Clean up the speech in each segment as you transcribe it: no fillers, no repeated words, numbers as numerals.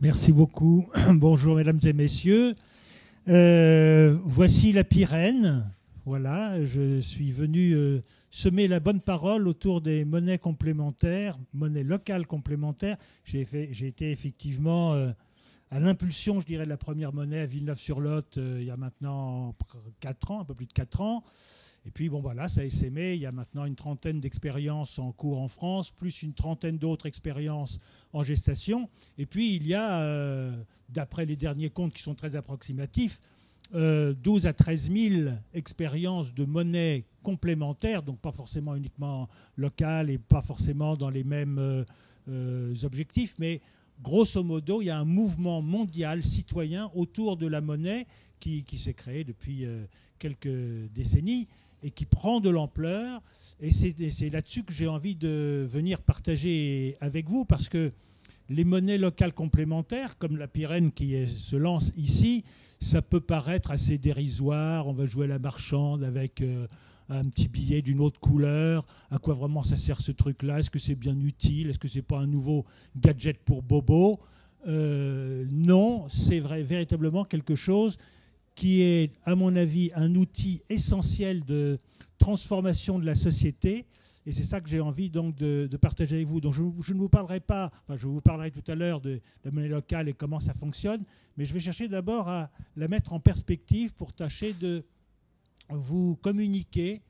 Merci beaucoup. Bonjour mesdames et messieurs. Voici la Pyrène. Voilà, je suis venu semer la bonne parole autour des monnaies complémentaires, monnaies locales complémentaires. J'ai été effectivement à l'impulsion, je dirais, de la première monnaie à Villeneuve-sur-Lot il y a maintenant 4 ans, un peu plus de 4 ans. Et puis, bon, voilà, ça a essaimé. Il y a maintenant une trentaine d'expériences en cours en France, plus une trentaine d'autres expériences en gestation. Et puis, il y a, d'après les derniers comptes qui sont très approximatifs, 12 à 13 000 expériences de monnaie complémentaires, donc pas forcément uniquement locales et pas forcément dans les mêmes objectifs, mais grosso modo, il y a un mouvement mondial citoyen autour de la monnaie qui s'est créé depuis quelques décennies et qui prend de l'ampleur. Et c'est là-dessus que j'ai envie de venir partager avec vous, parce que les monnaies locales complémentaires, comme la Pyrène se lance ici, ça peut paraître assez dérisoire. On va jouer à la marchande avec un petit billet d'une autre couleur. À quoi vraiment ça sert ce truc-là? Est-ce que c'est bien utile? Est-ce que c'est pas un nouveau gadget pour bobo? Non, c'est véritablement quelque chose qui est, à mon avis, un outil essentiel de transformation de la société. Et c'est ça que j'ai envie donc de partager avec vous. Donc je ne vous parlerai pas, enfin je vous parlerai tout à l'heure de la monnaie locale et comment ça fonctionne, mais je vais chercher d'abord à la mettre en perspective pour tâcher de vous communiquer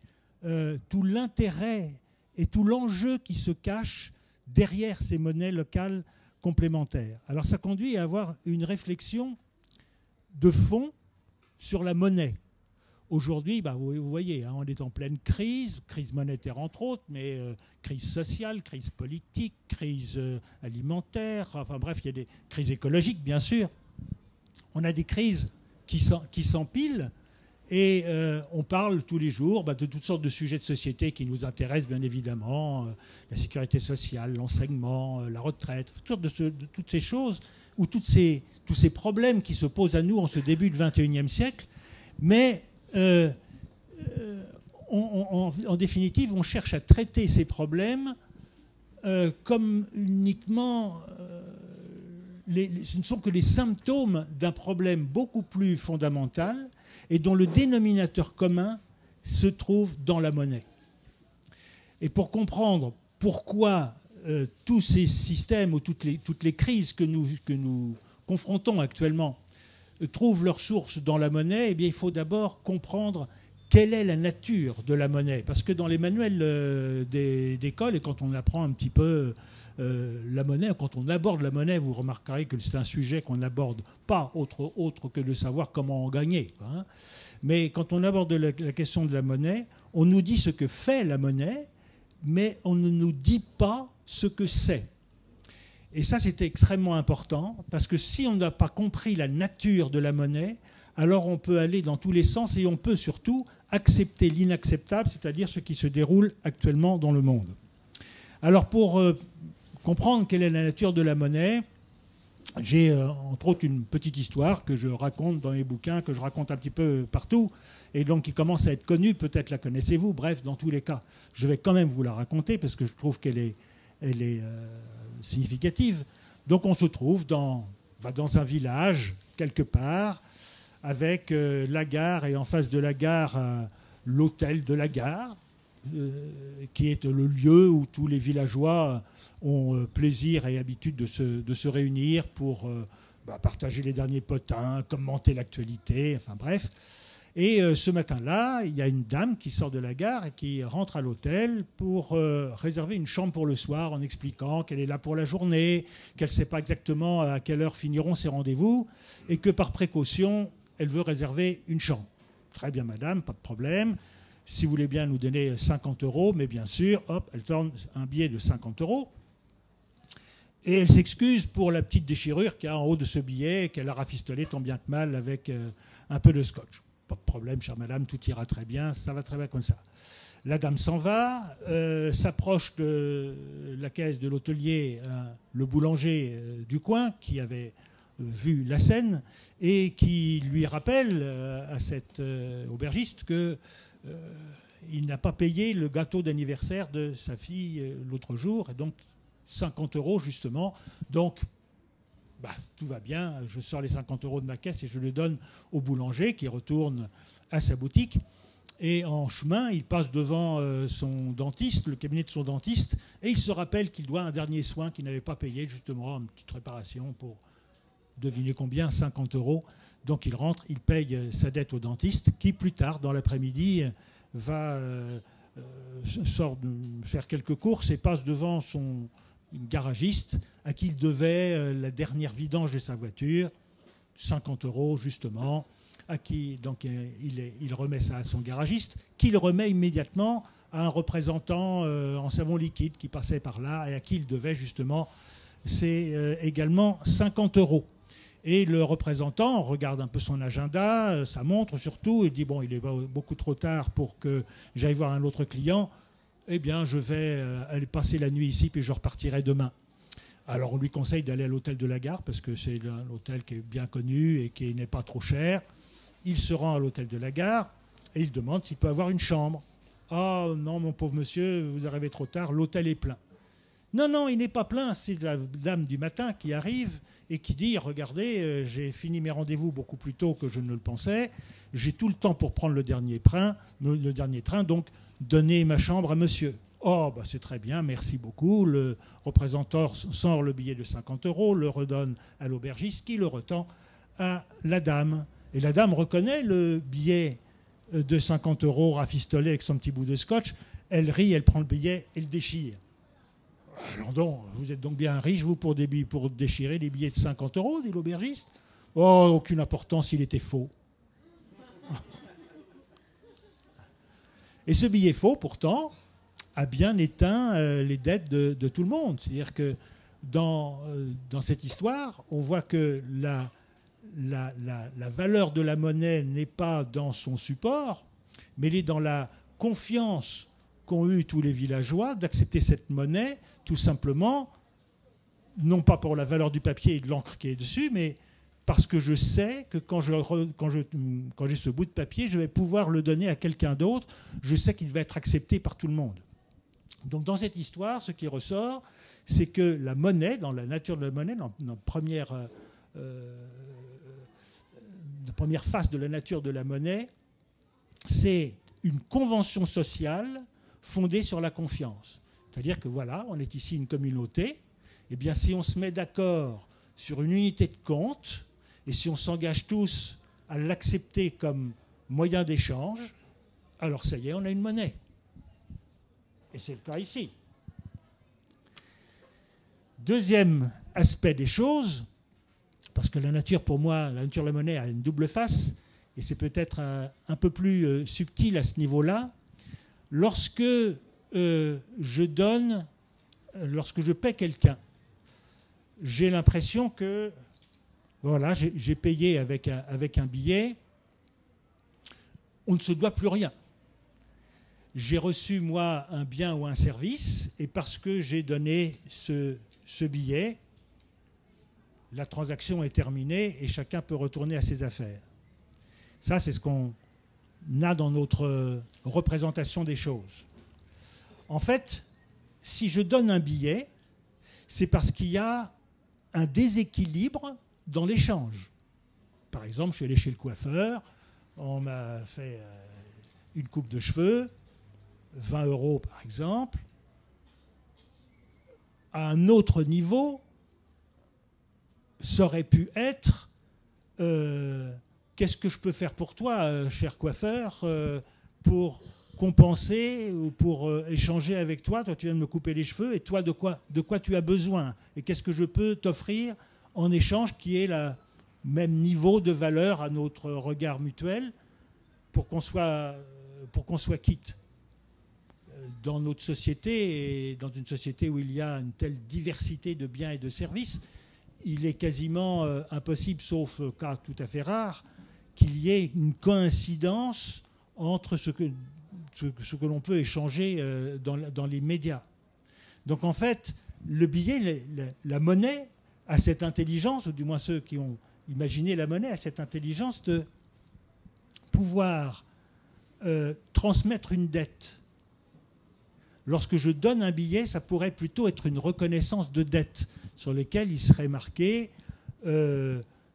tout l'intérêt et tout l'enjeu qui se cache derrière ces monnaies locales complémentaires. Alors ça conduit à avoir une réflexion de fond sur la monnaie. Aujourd'hui, vous voyez, on est en pleine crise monétaire entre autres, mais crise sociale, crise politique, crise alimentaire, enfin bref, il y a des crises écologiques, bien sûr. On a des crises qui s'empilent et on parle tous les jours de toutes sortes de sujets de société qui nous intéressent, bien évidemment, la sécurité sociale, l'enseignement, la retraite, toutes ces choses, ou tous ces problèmes qui se posent à nous en ce début du XXIe siècle, mais en définitive, on cherche à traiter ces problèmes comme uniquement... ce ne sont que les symptômes d'un problème beaucoup plus fondamental et dont le dénominateur commun se trouve dans la monnaie. Et pour comprendre pourquoi tous ces systèmes ou toutes les crises que nous confrontons actuellement trouvent leur source dans la monnaie, eh bien, il faut d'abord comprendre quelle est la nature de la monnaie. Parce que dans les manuels d'école, et quand on apprend un petit peu la monnaie, quand on aborde la monnaie, vous remarquerez que c'est un sujet qu'on n'aborde pas autre que de savoir comment en gagner. Hein. Mais quand on aborde la question de la monnaie, on nous dit ce que fait la monnaie, mais on ne nous dit pas ce que c'est. Et ça, c'est extrêmement important, parce que si on n'a pas compris la nature de la monnaie, alors on peut aller dans tous les sens et on peut surtout accepter l'inacceptable, c'est-à-dire ce qui se déroule actuellement dans le monde. Alors pour comprendre quelle est la nature de la monnaie, j'ai entre autres une petite histoire que je raconte dans les bouquins, que je raconte un petit peu partout, et donc qui commence à être connue, peut-être la connaissez-vous, bref, dans tous les cas, je vais quand même vous la raconter, parce que je trouve qu'elle est significative. Donc on se trouve dans un village, quelque part, avec la gare, et en face de la gare, l'hôtel de la gare, qui est le lieu où tous les villageois ont plaisir et habitude de se réunir pour partager les derniers potins, commenter l'actualité, enfin bref. Et ce matin-là, il y a une dame qui sort de la gare et qui rentre à l'hôtel pour réserver une chambre pour le soir, en expliquant qu'elle est là pour la journée, qu'elle ne sait pas exactement à quelle heure finiront ses rendez-vous, et que par précaution, elle veut réserver une chambre. Très bien, madame, pas de problème. Si vous voulez bien nous donner 50 €, mais bien sûr, hop, elle tourne un billet de 50 €. Et elle s'excuse pour la petite déchirure qu'il y a en haut de ce billet, qu'elle a rafistolé tant bien que mal avec un peu de scotch. Pas de problème, chère madame, tout ira très bien, ça va très bien comme ça. La dame s'en va, s'approche de la caisse de l'hôtelier, le boulanger du coin, qui avait vu la scène, et qui lui rappelle à cet aubergiste qu'il n'a pas payé le gâteau d'anniversaire de sa fille l'autre jour, et donc 50 € justement. Donc, bah, tout va bien, je sors les 50 € de ma caisse et je le donne au boulanger qui retourne à sa boutique. Et en chemin, il passe devant son dentiste, le cabinet de son dentiste, et il se rappelle qu'il doit un dernier soin qu'il n'avait pas payé, justement, une petite réparation pour deviner combien, 50 €. Donc il rentre, il paye sa dette au dentiste, qui plus tard, dans l'après-midi, va sort de faire quelques courses et passe devant son garagiste à qui il devait la dernière vidange de sa voiture, 50 € justement. À qui, donc, il remet ça à son garagiste, qui le remet immédiatement à un représentant en savon liquide qui passait par là et à qui il devait justement également 50 €. Et le représentant regarde un peu son agenda, sa montre surtout, et dit bon, il est beaucoup trop tard pour que j'aille voir un autre client, eh bien je vais aller passer la nuit ici puis je repartirai demain. Alors on lui conseille d'aller à l'hôtel de la gare parce que c'est un hôtel qui est bien connu et qui n'est pas trop cher. Il se rend à l'hôtel de la gare et il demande s'il peut avoir une chambre. « Ah non, mon pauvre monsieur, vous arrivez trop tard, l'hôtel est plein. » Non, non, il n'est pas plein. C'est la dame du matin qui arrive et qui dit « Regardez, j'ai fini mes rendez-vous beaucoup plus tôt que je ne le pensais. J'ai tout le temps pour prendre le dernier train, donc donnez ma chambre à monsieur. » Oh, bah c'est très bien, merci beaucoup. Le représentant sort le billet de 50 €, le redonne à l'aubergiste qui le retend à la dame. Et la dame reconnaît le billet de 50 € rafistolé avec son petit bout de scotch. Elle rit, elle prend le billet et le déchire. Allons donc, vous êtes donc bien riche, vous, pour déchirer les billets de 50 €, dit l'aubergiste. Oh, aucune importance, il était faux. Et ce billet faux, pourtant, a bien éteint les dettes de tout le monde. C'est-à-dire que dans cette histoire, on voit que la valeur de la monnaie n'est pas dans son support, mais elle est dans la confiance qu'ont eu tous les villageois d'accepter cette monnaie, tout simplement, non pas pour la valeur du papier et de l'encre qui est dessus, mais parce que je sais que quand j'ai ce bout de papier, je vais pouvoir le donner à quelqu'un d'autre. Je sais qu'il va être accepté par tout le monde. Donc dans cette histoire, ce qui ressort, c'est que la monnaie, dans la nature de la monnaie, dans la première phase de la nature de la monnaie, c'est une convention sociale fondée sur la confiance. C'est-à-dire que voilà, on est ici une communauté, et bien si on se met d'accord sur une unité de compte, et si on s'engage tous à l'accepter comme moyen d'échange, alors ça y est, on a une monnaie. Et c'est le cas ici. Deuxième aspect des choses, parce que la nature, pour moi, la nature de la monnaie a une double face, et c'est peut-être un peu plus subtil à ce niveau-là. Lorsque je paie quelqu'un, j'ai l'impression que voilà, j'ai payé avec un billet, on ne se doit plus rien. J'ai reçu, moi, un bien ou un service, et parce que j'ai donné ce billet, la transaction est terminée et chacun peut retourner à ses affaires. Ça, c'est ce qu'on a dans notre représentation des choses. En fait, si je donne un billet, c'est parce qu'il y a un déséquilibre dans l'échange. Par exemple, je suis allé chez le coiffeur, on m'a fait une coupe de cheveux, 20 € par exemple. À un autre niveau, ça aurait pu être qu'est-ce que je peux faire pour toi, cher coiffeur, pour compenser ou pour échanger avec toi. Toi, tu viens de me couper les cheveux, et toi, de quoi tu as besoin? Et qu'est-ce que je peux t'offrir en échange qui est le même niveau de valeur à notre regard mutuel pour qu'on soit quitte? Dans notre société, et dans une société où il y a une telle diversité de biens et de services, il est quasiment impossible, sauf cas tout à fait rare, qu'il y ait une coïncidence entre ce que l'on peut échanger dans les médias. Donc en fait, le billet, la monnaie a cette intelligence, ou du moins ceux qui ont imaginé la monnaie a cette intelligence de pouvoir transmettre une dette. Lorsque je donne un billet, ça pourrait plutôt être une reconnaissance de dette sur laquelle il serait marqué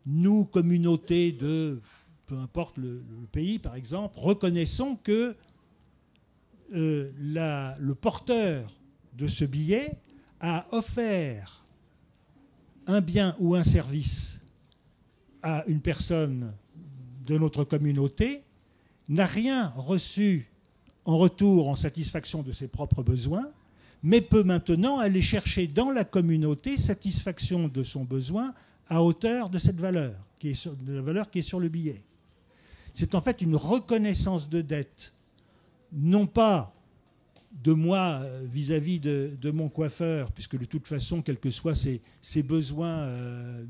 nous, communauté de, peu importe le pays par exemple, reconnaissons que le porteur de ce billet a offert un bien ou un service à une personne de notre communauté, n'a rien reçu en retour en satisfaction de ses propres besoins, mais peut maintenant aller chercher dans la communauté satisfaction de son besoin à hauteur de cette valeur, de la valeur qui est sur le billet. C'est en fait une reconnaissance de dette, non pas de moi vis-à-vis de mon coiffeur, puisque de toute façon, quels que soient ses besoins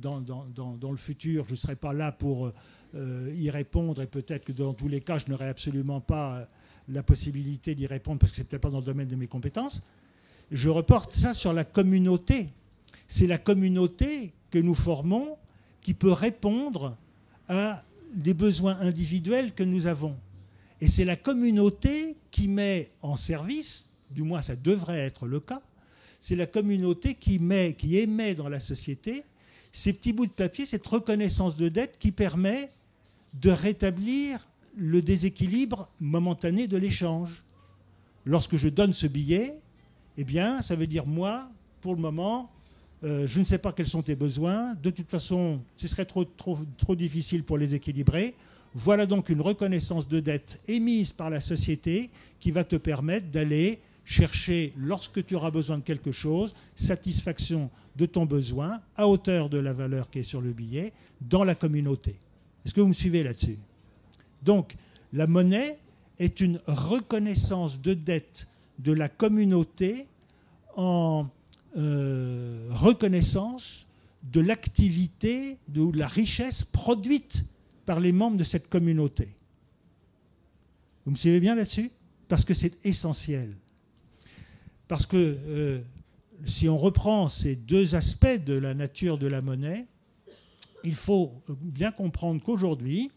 dans le futur, je ne serai pas là pour y répondre, et peut-être que dans tous les cas, je n'aurai absolument pas la possibilité d'y répondre, parce que ce n'est peut-être pas dans le domaine de mes compétences. Je reporte ça sur la communauté. C'est la communauté que nous formons qui peut répondre à des besoins individuels que nous avons. Et c'est la communauté qui met en service, du moins ça devrait être le cas, c'est la communauté qui émet dans la société ces petits bouts de papier, cette reconnaissance de dette qui permet de rétablir le déséquilibre momentané de l'échange. Lorsque je donne ce billet, eh bien, ça veut dire moi, pour le moment, je ne sais pas quels sont tes besoins. De toute façon, ce serait trop difficile pour les équilibrer. Voilà donc une reconnaissance de dette émise par la société qui va te permettre d'aller chercher, lorsque tu auras besoin de quelque chose, satisfaction de ton besoin à hauteur de la valeur qui est sur le billet dans la communauté. Est-ce que vous me suivez là-dessus? Donc, la monnaie est une reconnaissance de dette de la communauté en reconnaissance de l'activité, de la richesse produite par les membres de cette communauté. Vous me suivez bien là-dessus? Parce que c'est essentiel. Parce que si on reprend ces deux aspects de la nature de la monnaie, il faut bien comprendre qu'aujourd'hui,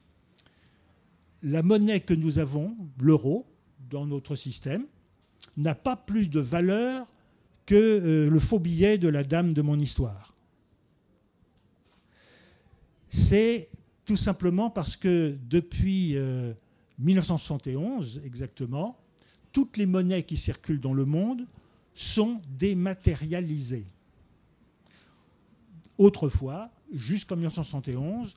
la monnaie que nous avons, l'euro, dans notre système, n'a pas plus de valeur que le faux billet de la dame de mon histoire. C'est tout simplement parce que depuis 1971 exactement, toutes les monnaies qui circulent dans le monde sont dématérialisées. Autrefois, jusqu'en 1971,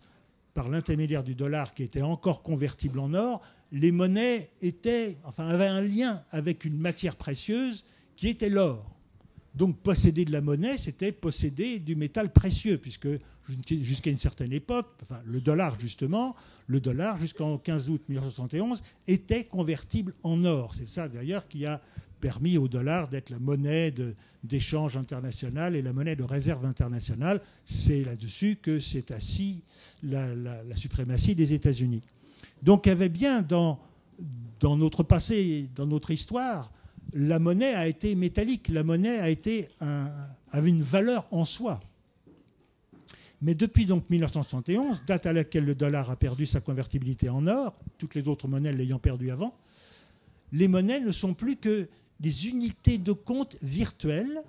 par l'intermédiaire du dollar qui était encore convertible en or, les monnaies avaient un lien avec une matière précieuse qui était l'or. Donc posséder de la monnaie, c'était posséder du métal précieux, puisque jusqu'à une certaine époque, le dollar justement, jusqu'en 15 août 1971, était convertible en or. C'est ça d'ailleurs qui a permis au dollar d'être la monnaie d'échange international et la monnaie de réserve internationale. C'est là-dessus que s'est assis la suprématie des États-Unis. Donc il y avait bien dans notre passé, dans notre histoire, la monnaie a été métallique, la monnaie avait une valeur en soi. Mais depuis donc 1971, date à laquelle le dollar a perdu sa convertibilité en or, toutes les autres monnaies l'ayant perdu avant, les monnaies ne sont plus que des unités de compte virtuelles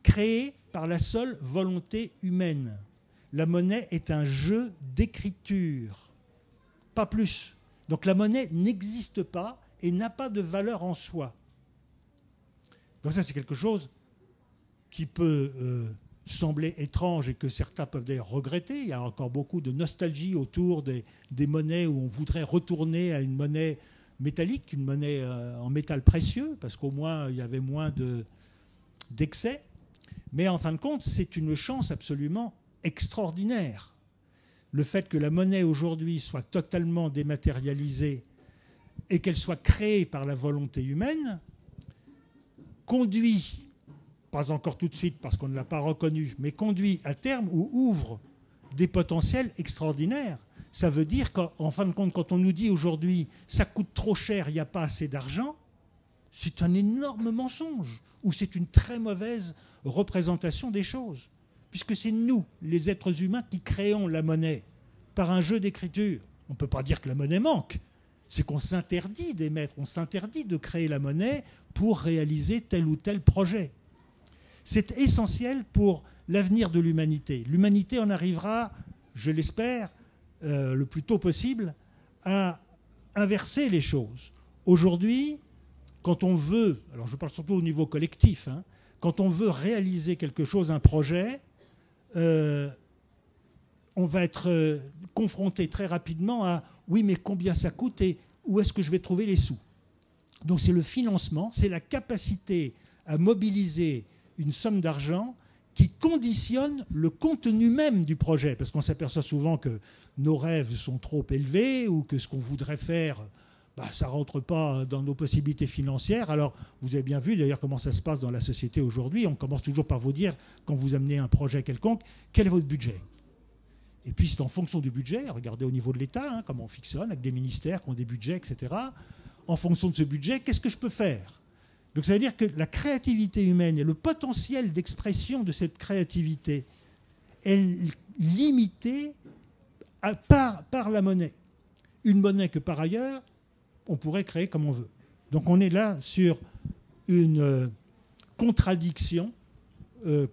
créées par la seule volonté humaine. La monnaie est un jeu d'écriture, pas plus. Donc la monnaie n'existe pas et n'a pas de valeur en soi. Donc ça, c'est quelque chose qui peut sembler étrange et que certains peuvent d'ailleurs regretter. Il y a encore beaucoup de nostalgie autour des monnaies où on voudrait retourner à une monnaie métallique, une monnaie en métal précieux, parce qu'au moins, il y avait moins d'excès. Mais en fin de compte, c'est une chance absolument extraordinaire. Le fait que la monnaie aujourd'hui soit totalement dématérialisée et qu'elle soit créée par la volonté humaine conduit, pas encore tout de suite parce qu'on ne l'a pas reconnu, mais conduit à terme ou ouvre des potentiels extraordinaires. Ça veut dire qu'en fin de compte, quand on nous dit aujourd'hui « ça coûte trop cher, il n'y a pas assez d'argent », c'est un énorme mensonge ou c'est une très mauvaise représentation des choses. Puisque c'est nous, les êtres humains, qui créons la monnaie par un jeu d'écriture. On ne peut pas dire que la monnaie manque. C'est qu'on s'interdit d'émettre, on s'interdit de créer la monnaie pour réaliser tel ou tel projet. C'est essentiel pour l'avenir de l'humanité. L'humanité en arrivera, je l'espère, le plus tôt possible, à inverser les choses. Aujourd'hui, quand on veut, alors je parle surtout au niveau collectif, hein, quand on veut réaliser quelque chose, un projet, on va être confronté très rapidement à « oui, mais combien ça coûte et où est-ce que je vais trouver les sous ?» Donc c'est le financement, c'est la capacité à mobiliser une somme d'argent qui conditionne le contenu même du projet. Parce qu'on s'aperçoit souvent que nos rêves sont trop élevés ou que ce qu'on voudrait faire, ça ne rentre pas dans nos possibilités financières. Alors, vous avez bien vu d'ailleurs comment ça se passe dans la société aujourd'hui. On commence toujours par vous dire, quand vous amenez un projet quelconque, quel est votre budget ? Et puis c'est en fonction du budget, regardez au niveau de l'État, hein, comment on fictionne, avec des ministères qui ont des budgets, etc. En fonction de ce budget, qu'est-ce que je peux faire ? Donc ça veut dire que la créativité humaine et le potentiel d'expression de cette créativité est limité par la monnaie. Une monnaie que par ailleurs, on pourrait créer comme on veut. Donc on est là sur une contradiction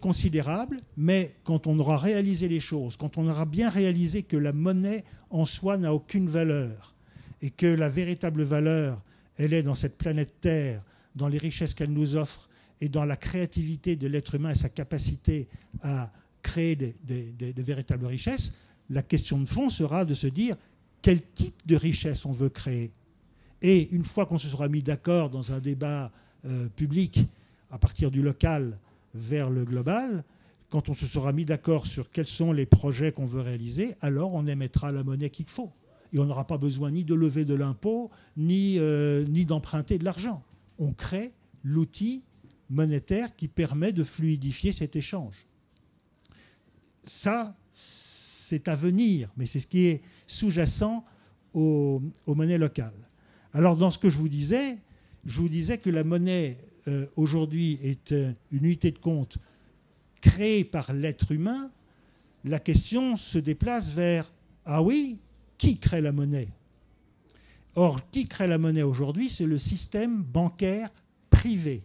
considérable, mais quand on aura réalisé les choses, quand on aura bien réalisé que la monnaie en soi n'a aucune valeur et que la véritable valeur, elle est dans cette planète Terre, dans les richesses qu'elle nous offre et dans la créativité de l'être humain et sa capacité à créer des véritables richesses, la question de fond sera de se dire quel type de richesse on veut créer. Et une fois qu'on se sera mis d'accord dans un débat public, à partir du local vers le global, quand on se sera mis d'accord sur quels sont les projets qu'on veut réaliser, alors on émettra la monnaie qu'il faut. Et on n'aura pas besoin ni de lever de l'impôt, ni d'emprunter de l'argent. On crée l'outil monétaire qui permet de fluidifier cet échange. Ça, c'est à venir, mais c'est ce qui est sous-jacent aux monnaies locales. Alors, dans ce que je vous disais que la monnaie, aujourd'hui, est une unité de compte créée par l'être humain. La question se déplace vers « Ah oui, qui crée la monnaie ?» Or, qui crée la monnaie aujourd'hui, c'est le système bancaire privé.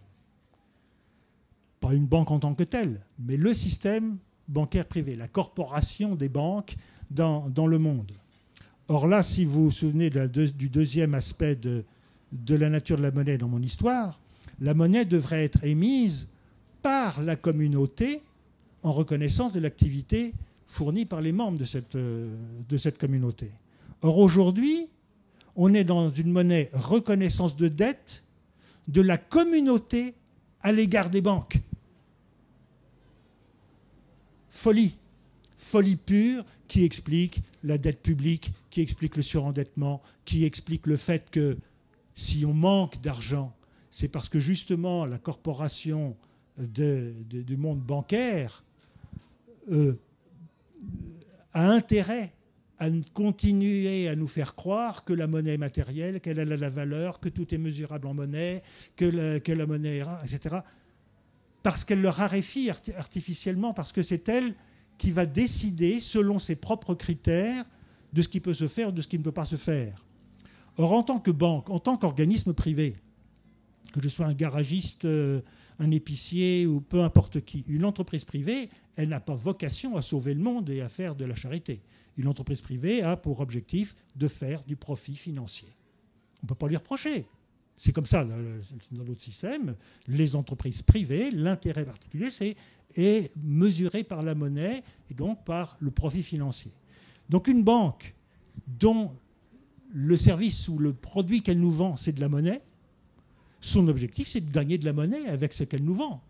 Pas une banque en tant que telle, mais le système bancaire privé, la corporation des banques dans le monde. Or là, si vous vous souvenez du deuxième aspect de la nature de la monnaie dans mon histoire, la monnaie devrait être émise par la communauté en reconnaissance de l'activité fournie par les membres de cette communauté. Or aujourd'hui, on est dans une monnaie reconnaissance de dette de la communauté à l'égard des banques. Folie. Folie pure qui explique la dette publique, qui explique le surendettement, qui explique le fait que si on manque d'argent, c'est parce que justement la corporation du monde bancaire a intérêt à continuer à nous faire croire que la monnaie est matérielle, qu'elle a la valeur, que tout est mesurable en monnaie, que la monnaie est rare, etc. Parce qu'elle le raréfie artificiellement, parce que c'est elle qui va décider, selon ses propres critères, de ce qui peut se faire ou de ce qui ne peut pas se faire. Or, en tant que banque, en tant qu'organisme privé, que je sois un garagiste, un épicier ou peu importe qui, une entreprise privée, elle n'a pas vocation à sauver le monde et à faire de la charité. Une entreprise privée a pour objectif de faire du profit financier. On ne peut pas lui reprocher. C'est comme ça dans notre système. Les entreprises privées, l'intérêt particulier, est mesuré par la monnaie et donc par le profit financier. Donc une banque dont le service ou le produit qu'elle nous vend, c'est de la monnaie, son objectif, c'est de gagner de la monnaie avec ce qu'elle nous vend.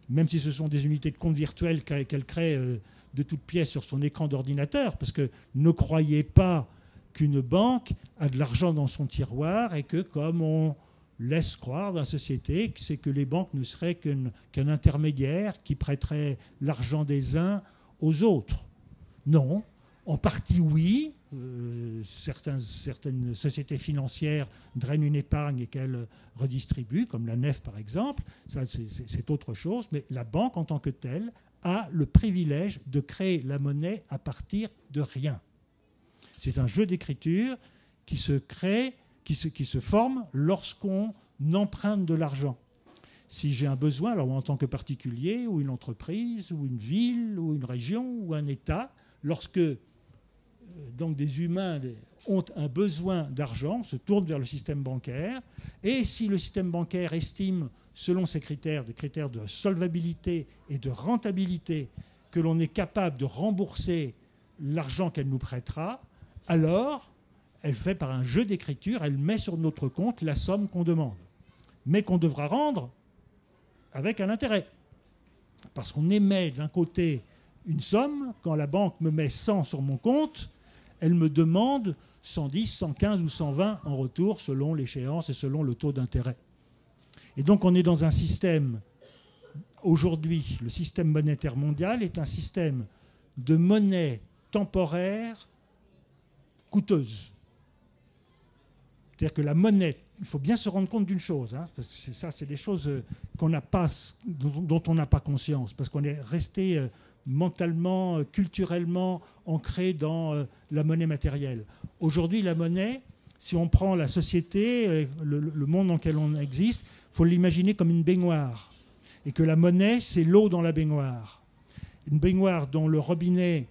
Même si ce sont des unités de compte virtuelles qu'elle crée de toutes pièces sur son écran d'ordinateur, parce que ne croyez pas qu'une banque a de l'argent dans son tiroir et que, comme on laisse croire dans la société, c'est que les banques ne seraient qu'un intermédiaire qui prêterait l'argent des uns aux autres. Non, en partie oui. Certaines sociétés financières drainent une épargne et qu'elles redistribuent, comme la Nef par exemple. Ça, c'est autre chose. Mais la banque en tant que telle a le privilège de créer la monnaie à partir de rien. C'est un jeu d'écriture qui se forme lorsqu'on emprunte de l'argent. si j'ai un besoin, alors en tant que particulier, ou une entreprise, ou une ville, ou une région, ou un État, lorsque donc des humains ont un besoin d'argent, se tournent vers le système bancaire, et si le système bancaire estime, selon ses critères, des critères de solvabilité et de rentabilité, que l'on est capable de rembourser l'argent qu'elle nous prêtera, alors elle fait par un jeu d'écriture, elle met sur notre compte la somme qu'on demande, mais qu'on devra rendre avec un intérêt. Parce qu'on émet d'un côté une somme, quand la banque me met 100 sur mon compte, elle me demande 110, 115 ou 120 en retour selon l'échéance et selon le taux d'intérêt. Et donc on est dans un système, aujourd'hui, le système monétaire mondial est un système de monnaie temporaire coûteuse. C'est-à-dire que la monnaie, il faut bien se rendre compte d'une chose, hein, parce que ça c'est des choses dont on n'a pas conscience, parce qu'on est resté mentalement, culturellement ancré dans la monnaie matérielle. Aujourd'hui, la monnaie, si on prend la société, le monde dans lequel on existe, il faut l'imaginer comme une baignoire. Et que la monnaie, c'est l'eau dans la baignoire. Une baignoire dont le robinet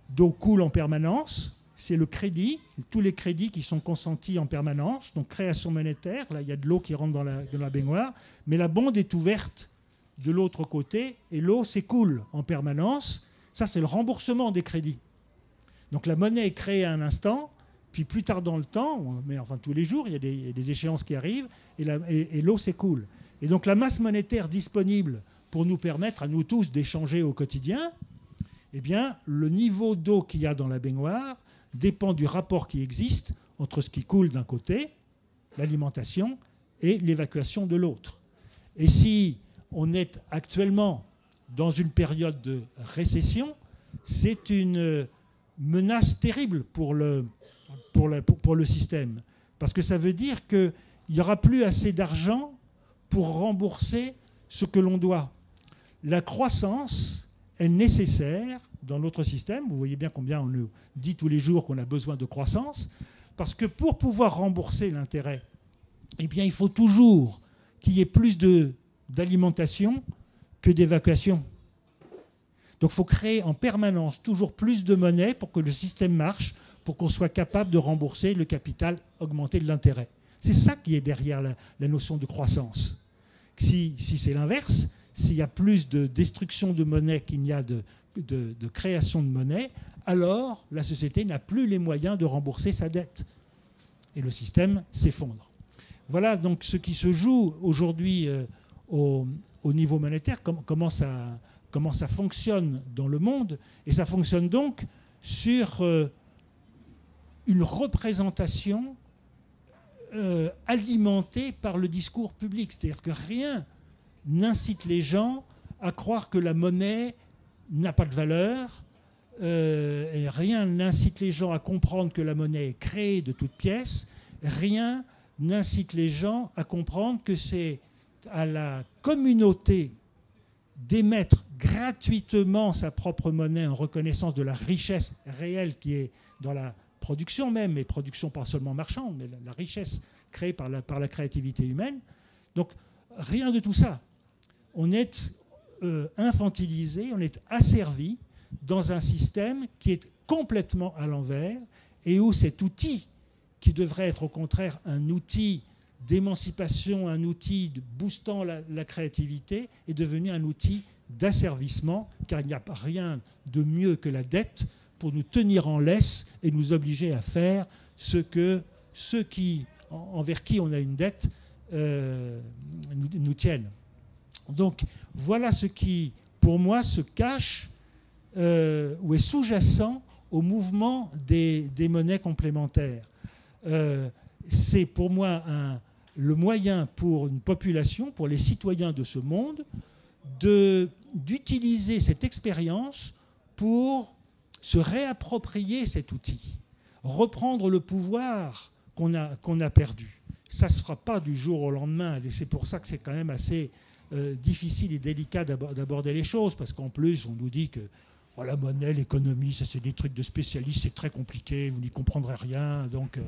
d'eau coule en permanence, c'est le crédit, tous les crédits qui sont consentis en permanence, donc création monétaire, là il y a de l'eau qui rentre dans la baignoire, mais la bonde est ouverte de l'autre côté, et l'eau s'écoule en permanence. Ça, c'est le remboursement des crédits. Donc la monnaie est créée à un instant, puis plus tard dans le temps, mais enfin tous les jours, il y a des échéances qui arrivent, et l'eau s'écoule. Et donc la masse monétaire disponible pour nous permettre à nous tous d'échanger au quotidien, eh bien, le niveau d'eau qu'il y a dans la baignoire dépend du rapport qui existe entre ce qui coule d'un côté, l'alimentation, et l'évacuation de l'autre. Et si on est actuellement dans une période de récession, c'est une menace terrible pour le système. Parce que ça veut dire qu'il n'y aura plus assez d'argent pour rembourser ce que l'on doit. La croissance est nécessaire dans notre système. Vous voyez bien combien on nous dit tous les jours qu'on a besoin de croissance. Parce que pour pouvoir rembourser l'intérêt, eh bien, il faut toujours qu'il y ait plus d'alimentation que d'évacuation. Donc il faut créer en permanence toujours plus de monnaie pour que le système marche, pour qu'on soit capable de rembourser le capital augmenté de l'intérêt. C'est ça qui est derrière la notion de croissance. Si c'est l'inverse, s'il y a plus de destruction de monnaie qu'il n'y a de création de monnaie, alors la société n'a plus les moyens de rembourser sa dette. Et le système s'effondre. Voilà donc ce qui se joue aujourd'hui au niveau monétaire, comment ça fonctionne dans le monde. Et ça fonctionne donc sur une représentation alimentée par le discours public. C'est-à-dire que rien n'incite les gens à croire que la monnaie n'a pas de valeur, et rien n'incite les gens à comprendre que la monnaie est créée de toutes pièces, rien n'incite les gens à comprendre que c'est à la communauté d'émettre gratuitement sa propre monnaie en reconnaissance de la richesse réelle qui est dans la production même, et production pas seulement marchande, mais la richesse créée par la créativité humaine. Donc rien de tout ça. On est infantilisé, on est asservi dans un système qui est complètement à l'envers et où cet outil, qui devrait être au contraire un outil d'émancipation, un outil de boostant la créativité, est devenu un outil d'asservissement, car il n'y a rien de mieux que la dette pour nous tenir en laisse et nous obliger à faire ce que ceux envers qui on a une dette nous tiennent. Donc voilà ce qui, pour moi, se cache ou est sous-jacent au mouvement des monnaies complémentaires. C'est pour moi le moyen pour une population, pour les citoyens de ce monde, d'utiliser cette expérience pour se réapproprier cet outil, reprendre le pouvoir qu'on a perdu. Ça ne se fera pas du jour au lendemain, et c'est pour ça que c'est quand même assez difficile et délicat d'aborder les choses, parce qu'en plus on nous dit que la monnaie, l'économie, ça c'est des trucs de spécialistes, c'est très compliqué, vous n'y comprendrez rien, donc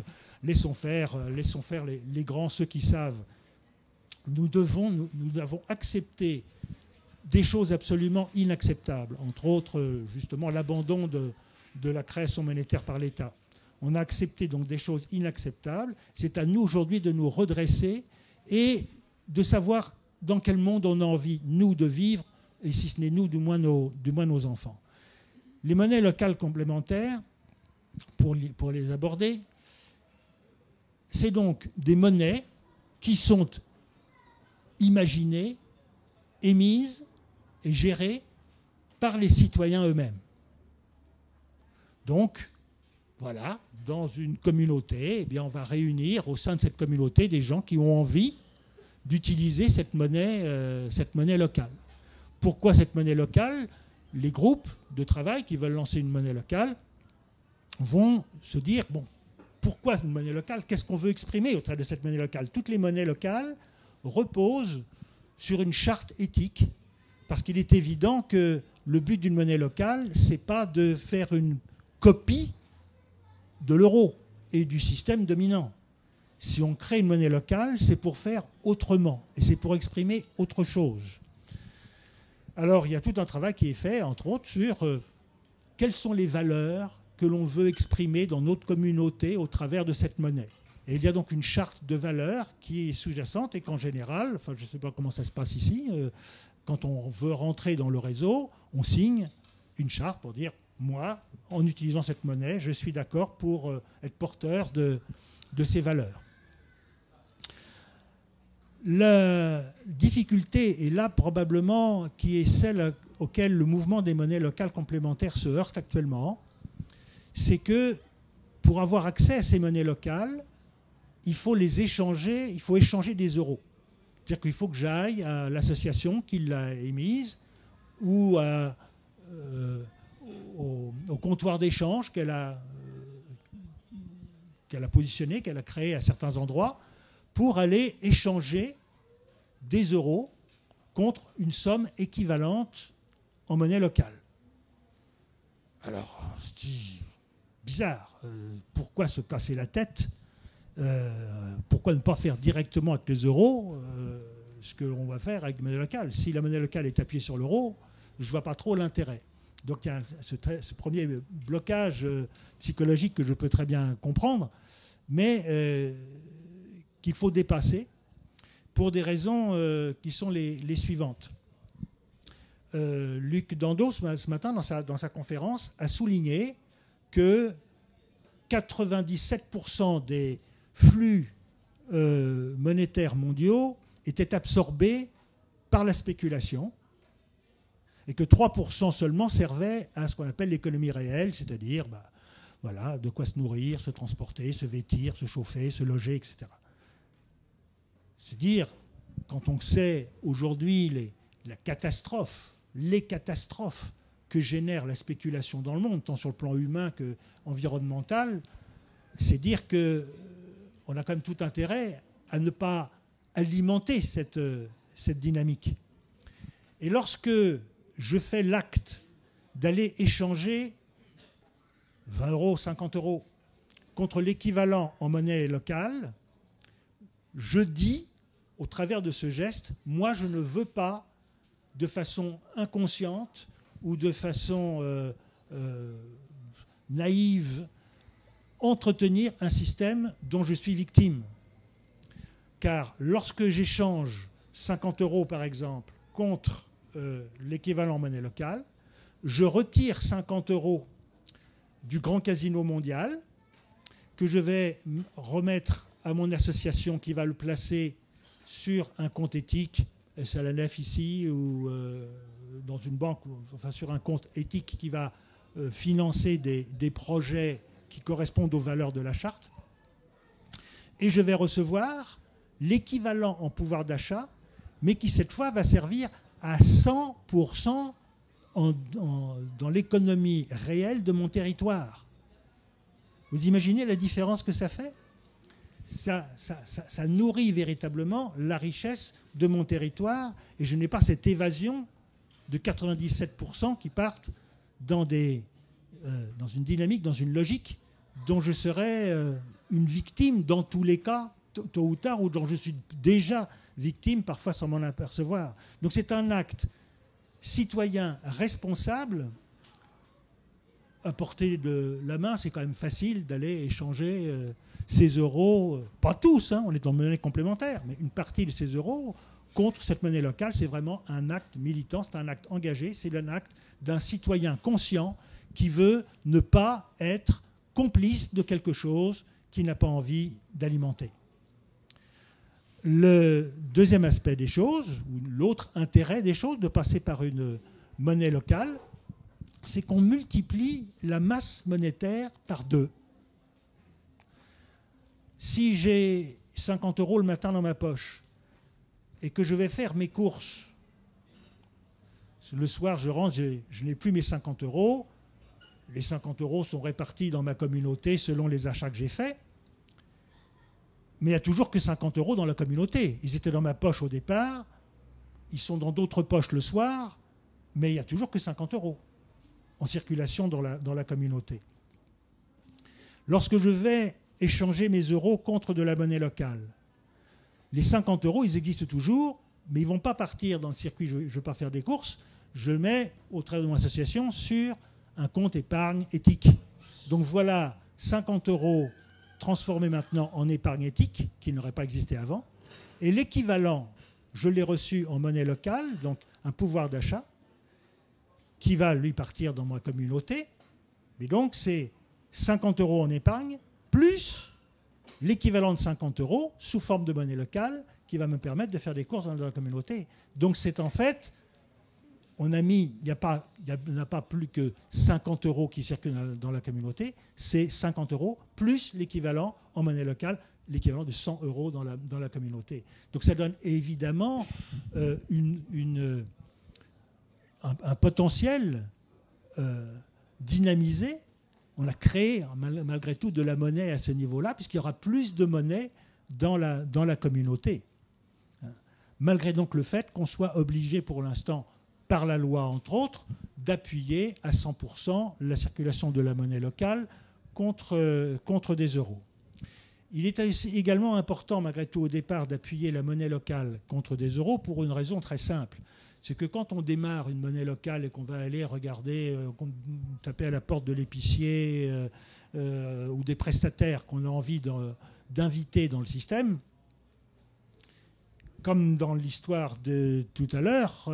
laissons faire les grands, ceux qui savent. nous avons accepté des choses absolument inacceptables, entre autres justement l'abandon de la création monétaire par l'État. On a accepté donc des choses inacceptables. C'est à nous aujourd'hui de nous redresser et de savoir dans quel monde on a envie, nous, de vivre, et si ce n'est nous, du moins nos enfants. Les monnaies locales complémentaires, pour les aborder, c'est donc des monnaies qui sont imaginées, émises et gérées par les citoyens eux-mêmes. Donc, voilà, dans une communauté, eh bien, on va réunir au sein de cette communauté des gens qui ont envie d'utiliser cette monnaie locale. Pourquoi cette monnaie locale? Les groupes de travail qui veulent lancer une monnaie locale vont se dire, bon, pourquoi une monnaie locale? Qu'est-ce qu'on veut exprimer au travers de cette monnaie locale? Toutes les monnaies locales reposent sur une charte éthique, parce qu'il est évident que le but d'une monnaie locale, ce n'est pas de faire une copie de l'euro et du système dominant. Si on crée une monnaie locale, c'est pour faire autrement, et c'est pour exprimer autre chose. Alors, il y a tout un travail qui est fait, entre autres, sur quelles sont les valeurs que l'on veut exprimer dans notre communauté au travers de cette monnaie. Et il y a donc une charte de valeurs qui est sous-jacente et qu'en général, enfin je ne sais pas comment ça se passe ici, quand on veut rentrer dans le réseau, on signe une charte pour dire « moi, en utilisant cette monnaie, je suis d'accord pour être porteur de ces valeurs ». La difficulté est là probablement qui est celle auquel le mouvement des monnaies locales complémentaires se heurte actuellement, c'est que pour avoir accès à ces monnaies locales, il faut les échanger, il faut échanger des euros. C'est-à-dire qu'il faut que j'aille à l'association qui l'a émise ou au comptoir d'échange qu'elle a positionné, qu'elle a créé à certains endroits, pour aller échanger des euros contre une somme équivalente en monnaie locale. Alors, c'est bizarre. Pourquoi se casser la tête? Pourquoi ne pas faire directement avec les euros ce que l'on va faire avec la monnaie locale? Si la monnaie locale est appuyée sur l'euro, je ne vois pas trop l'intérêt. Donc il y a ce premier blocage psychologique que je peux très bien comprendre, mais qu'il faut dépasser pour des raisons qui sont les suivantes. Luc Dando, ce matin, dans sa conférence, a souligné que 97% des flux monétaires mondiaux étaient absorbés par la spéculation et que 3% seulement servaient à ce qu'on appelle l'économie réelle, c'est-à-dire voilà, de quoi se nourrir, se transporter, se vêtir, se chauffer, se loger, etc. C'est dire, quand on sait aujourd'hui les catastrophes que génère la spéculation dans le monde, tant sur le plan humain qu'environnemental, c'est dire qu'on a quand même tout intérêt à ne pas alimenter cette dynamique. Et lorsque je fais l'acte d'aller échanger 20 euros, 50 euros contre l'équivalent en monnaie locale, je dis, au travers de ce geste, moi je ne veux pas, de façon inconsciente ou de façon naïve, entretenir un système dont je suis victime. Car lorsque j'échange 50 euros, par exemple, contre l'équivalent en monnaie locale, je retire 50 euros du grand casino mondial que je vais remettre à mon association qui va le placer sur un compte éthique, est-ce à la nef ici ou dans une banque, enfin sur un compte éthique qui va financer des projets qui correspondent aux valeurs de la charte. Et je vais recevoir l'équivalent en pouvoir d'achat, mais qui cette fois va servir à 100% dans l'économie réelle de mon territoire. Vous imaginez la différence que ça fait ? Ça nourrit véritablement la richesse de mon territoire et je n'ai pas cette évasion de 97% qui partent dans une dynamique, dans une logique dont je serais une victime dans tous les cas tôt ou tard, ou dont je suis déjà victime, parfois sans m'en apercevoir. Donc c'est un acte citoyen responsable. À portée de la main, c'est quand même facile d'aller échanger ces euros, pas tous, hein, on est en monnaie complémentaire, mais une partie de ces euros contre cette monnaie locale. C'est vraiment un acte militant, c'est un acte engagé, c'est un acte d'un citoyen conscient qui veut ne pas être complice de quelque chose qu'il n'a pas envie d'alimenter. Le deuxième aspect des choses, ou l'autre intérêt des choses de passer par une monnaie locale, c'est qu'on multiplie la masse monétaire par 2. Si j'ai 50 € le matin dans ma poche et que je vais faire mes courses, le soir je rentre, je n'ai plus mes 50 €, les 50 € sont répartis dans ma communauté selon les achats que j'ai faits, mais il n'y a toujours que 50 € dans la communauté. Ils étaient dans ma poche au départ, ils sont dans d'autres poches le soir, mais il n'y a toujours que 50 € en circulation dans la communauté. Lorsque je vais échanger mes euros contre de la monnaie locale, les 50 €, ils existent toujours, mais ils ne vont pas partir dans le circuit, je ne vais pas faire des courses, je le mets au travers de mon association sur un compte épargne éthique. Donc voilà 50 € transformés maintenant en épargne éthique, qui n'aurait pas existé avant, et l'équivalent, je l'ai reçu en monnaie locale, donc un pouvoir d'achat, qui va lui partir dans ma communauté. Mais donc, c'est 50 € en épargne, plus l'équivalent de 50 € sous forme de monnaie locale, qui va me permettre de faire des courses dans la communauté. Donc, c'est en fait, on a mis, il n'y a pas plus que 50 € qui circulent dans la communauté, c'est 50 € plus l'équivalent en monnaie locale, l'équivalent de 100 € dans la communauté. Donc, ça donne évidemment un potentiel dynamisé. On a créé malgré tout de la monnaie à ce niveau-là, puisqu'il y aura plus de monnaie dans la communauté. Malgré donc le fait qu'on soit obligé pour l'instant, par la loi entre autres, d'appuyer à 100% la circulation de la monnaie locale contre des euros. Il est également important malgré tout au départ d'appuyer la monnaie locale contre des euros pour une raison très simple. C'est que quand on démarre une monnaie locale et qu'on va aller regarder, taper à la porte de l'épicier ou des prestataires qu'on a envie d'inviter dans le système, comme dans l'histoire de tout à l'heure,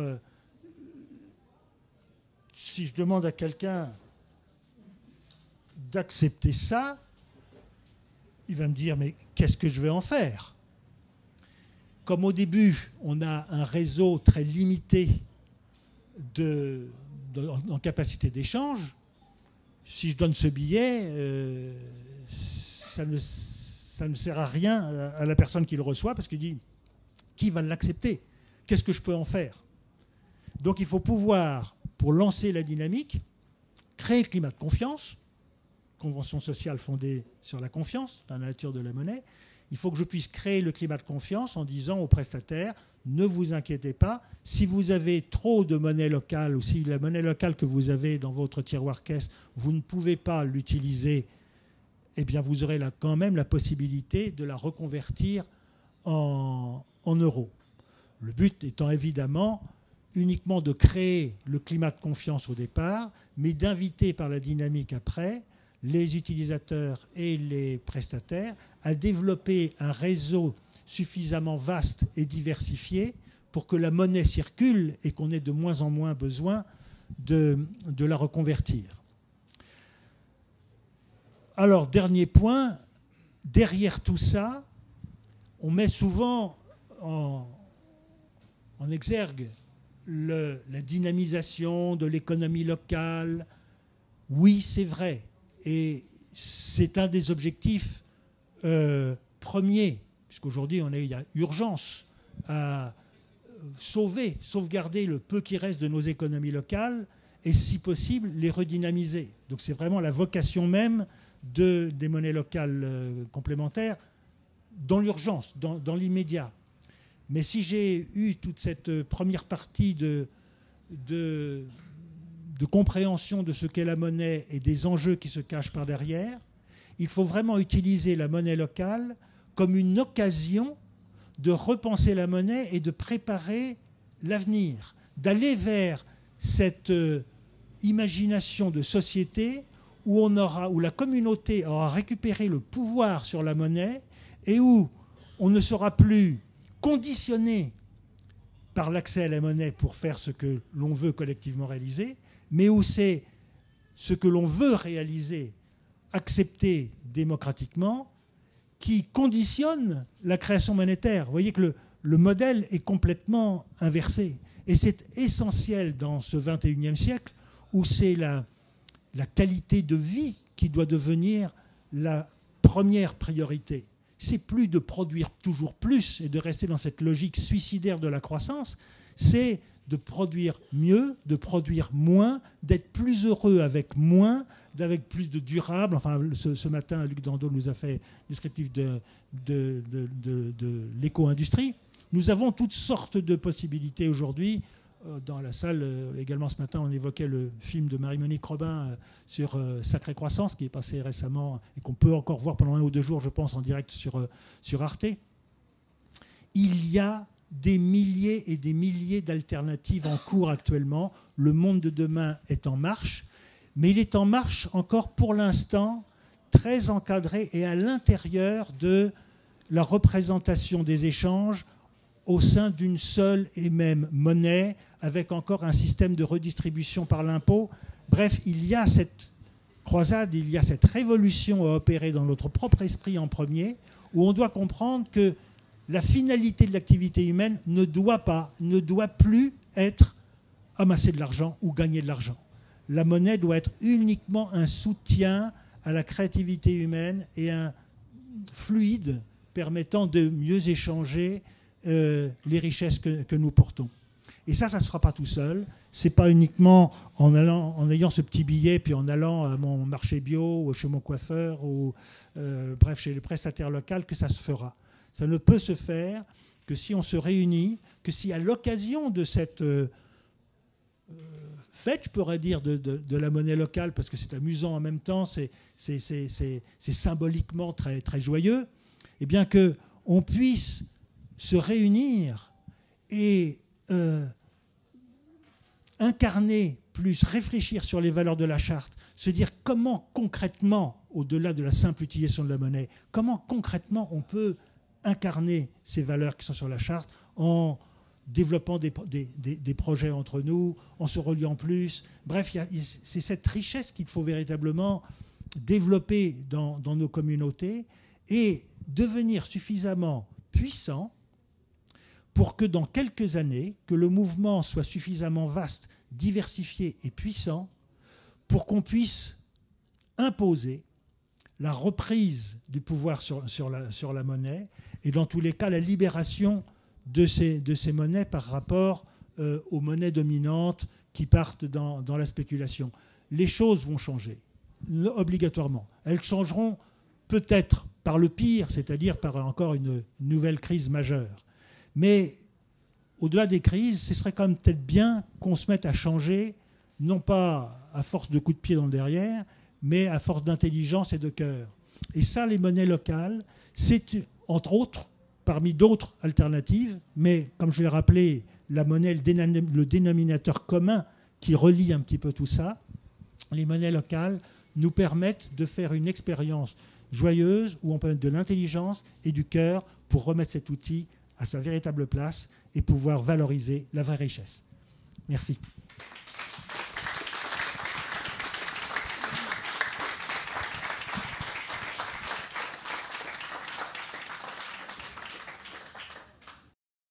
si je demande à quelqu'un d'accepter ça, il va me dire « mais qu'est-ce que je vais en faire ?» Comme au début, on a un réseau très limité en capacité d'échange, si je donne ce billet, ça ne sert à rien à la personne qui le reçoit, parce qu'il dit « qui va l'accepter? Qu'est-ce que je peux en faire ?» Donc il faut pouvoir, pour lancer la dynamique, créer le climat de confiance, convention sociale fondée sur la confiance, dans la nature de la monnaie. Il faut que je puisse créer le climat de confiance en disant aux prestataires, ne vous inquiétez pas, si vous avez trop de monnaie locale ou si la monnaie locale que vous avez dans votre tiroir caisse, vous ne pouvez pas l'utiliser, eh bien vous aurez quand même la possibilité de la reconvertir en euros. Le but étant évidemment uniquement de créer le climat de confiance au départ, mais d'inviter par la dynamique après les utilisateurs et les prestataires à développer un réseau suffisamment vaste et diversifié pour que la monnaie circule et qu'on ait de moins en moins besoin de la reconvertir. Alors, dernier point, derrière tout ça, on met souvent en exergue la dynamisation de l'économie locale. Oui, c'est vrai. Et c'est un des objectifs premiers, puisqu'aujourd'hui il y a urgence à sauvegarder le peu qui reste de nos économies locales et si possible les redynamiser. Donc c'est vraiment la vocation même des monnaies locales complémentaires dans l'urgence, dans l'immédiat. Mais si j'ai eu toute cette première partie de compréhension de ce qu'est la monnaie et des enjeux qui se cachent par derrière, il faut vraiment utiliser la monnaie locale comme une occasion de repenser la monnaie et de préparer l'avenir, d'aller vers cette imagination de société où la communauté aura récupéré le pouvoir sur la monnaie et où on ne sera plus conditionné par l'accès à la monnaie pour faire ce que l'on veut collectivement réaliser, mais où c'est ce que l'on veut réaliser, accepté démocratiquement, qui conditionne la création monétaire. Vous voyez que le modèle est complètement inversé. Et c'est essentiel dans ce XXIe siècle où c'est la qualité de vie qui doit devenir la première priorité. C'est plus de produire toujours plus et de rester dans cette logique suicidaire de la croissance, c'est de produire mieux, de produire moins, d'être plus heureux avec moins, avec plus de durable. Enfin, ce matin, Luc Dando nous a fait descriptif de l'éco-industrie. Nous avons toutes sortes de possibilités aujourd'hui. Dans la salle, également ce matin, on évoquait le film de Marie-Monique Robin sur Sacrée Croissance, qui est passé récemment et qu'on peut encore voir pendant 1 ou 2 jours, je pense, en direct sur Arte. Il y a des milliers et des milliers d'alternatives en cours actuellement. Le monde de demain est en marche, mais il est en marche encore pour l'instant très encadré et à l'intérieur de la représentation des échanges au sein d'une seule et même monnaie, avec encore un système de redistribution par l'impôt. Bref, il y a cette croisade, il y a cette révolution à opérer dans notre propre esprit en premier, où on doit comprendre que la finalité de l'activité humaine ne doit plus être amasser de l'argent ou gagner de l'argent. La monnaie doit être uniquement un soutien à la créativité humaine et un fluide permettant de mieux échanger les richesses que nous portons. Et ça ne se fera pas tout seul. Ce n'est pas uniquement en ayant ce petit billet, puis en allant à mon marché bio, ou chez mon coiffeur, ou bref, chez le prestataire local, que ça se fera. Ça ne peut se faire que si on se réunit, que si à l'occasion de cette fête, je pourrais dire, de la monnaie locale, parce que c'est amusant en même temps, c'est symboliquement très, très joyeux, et bien qu'on puisse se réunir et incarner plus, réfléchir sur les valeurs de la charte, se dire comment concrètement, au-delà de la simple utilisation de la monnaie, comment concrètement on peut incarner ces valeurs qui sont sur la charte en développant des projets entre nous, en se reliant plus. Bref, c'est cette richesse qu'il faut véritablement développer dans nos communautés et devenir suffisamment puissant pour que dans quelques années, que le mouvement soit suffisamment vaste, diversifié et puissant pour qu'on puisse imposer la reprise du pouvoir sur la monnaie et dans tous les cas la libération de ces monnaies par rapport aux monnaies dominantes qui partent dans la spéculation. Les choses vont changer, obligatoirement. Elles changeront peut-être par le pire, c'est-à-dire par encore une nouvelle crise majeure. Mais au-delà des crises, ce serait quand même peut-être bien qu'on se mette à changer, non pas à force de coups de pied dans le derrière, mais à force d'intelligence et de cœur. Et ça, les monnaies locales, c'est entre autres, parmi d'autres alternatives, mais comme je l'ai rappelé, la monnaie, le dénominateur commun qui relie un petit peu tout ça, les monnaies locales nous permettent de faire une expérience joyeuse où on peut mettre de l'intelligence et du cœur pour remettre cet outil à sa véritable place et pouvoir valoriser la vraie richesse. Merci.